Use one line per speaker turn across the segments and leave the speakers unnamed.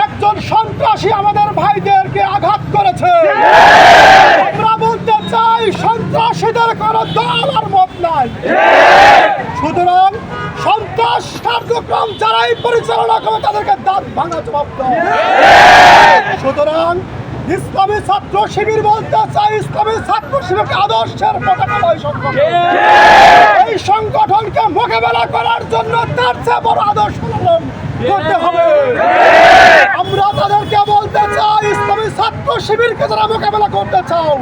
একজন সন্ত্রাসী আমাদের ভাইদেরকে আঘাত করেছে। আমরা বলতে চাই সন্ত্রাসীদের কোনো দল আর মত নাই। সুতরাং সন্ত্রাস কার্যক্রম যারাই পরিচালনা করে তাদেরকে দাঁত ভাঙা জবাব দেয়। সুতরাং ইসলামী ছাত্র শিবির বলতে চাই ইসলামী ছাত্র শিবিরকে আদর্শের পতাকা বহন সংগঠন। এই সংগঠনকে মোকাবেলা করার জন্য তার চেয়ে বড় আদর্শ করতে হবে। আমরা তাদেরকে বলতে চাই ইসলামী ছাত্র শিবিরকে যারা মোকাবেলা করতে চাও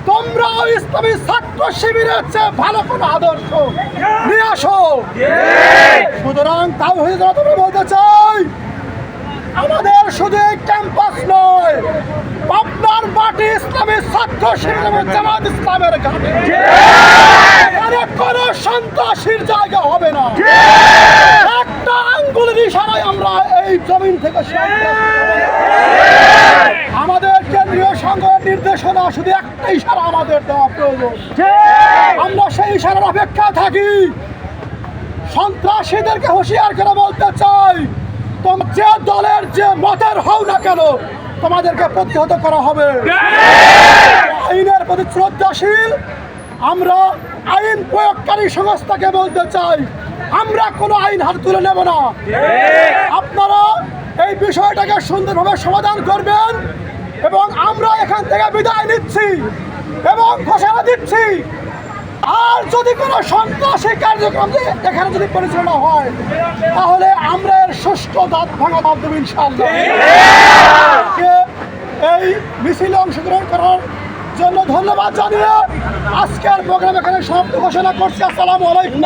তোমরাও ইসলামী ছাত্র শিবিরের চেয়ে ভালো কোনো আদর্শ নিয়ে আসো। সুতরাং তাও হয়ে যারা তোমরা বলতে চাই আমাদের শুধু এই ক্যাম্পাস নয়, পাবনার মাটি ইসলামী ছাত্র শিবির এবং জামাত ইসলামের ঘাটে কোনো সন্ত্রাসীর জায়গা হবে না। একটা আঙ্গুলের ইশারায় আমরা এই জমিন থেকে আমাদের কেন্দ্রীয় সংঘের নির্দেশনা শুধু একটা ইশারা আমাদের দেওয়া প্রয়োজন। আমরা সেই ইশারার অপেক্ষা থাকি। সন্ত্রাসীদেরকে হুঁশিয়ার করে বলতে চাই তোমরা যে দলের যে মতের হও না কেন তোমাদেরকে প্রতিহত করা হবে। আইনের প্রতি শ্রদ্ধাশীল আমরা আইন প্রয়োগকারী সংস্থাকে বলতে চাই আমরা কোনো আইন হাতে তুলে নেব না। আপনারা এই বিষয়টাকে সুন্দরভাবে সমাধান করবেন এবং আমরা এখান থেকে বিদায় নিচ্ছি এবং ঘোষণা দিচ্ছি আর যদি কোনো সন্ত্রাসী কার্যক্রম এখানে যদি পরিচালনা হয় তাহলে আমরা এর সুষ্ঠু দাঁত ভাঙা মাধ্যমে ইনশাআল্লাহ এই মিছিলে অংশগ্রহণ করার জন্য ধন্যবাদ জানিয়ে আজকের প্রোগ্রাম এখানে সমাপ্ত ঘোষণা করছি। আসসালামু আলাইকুম।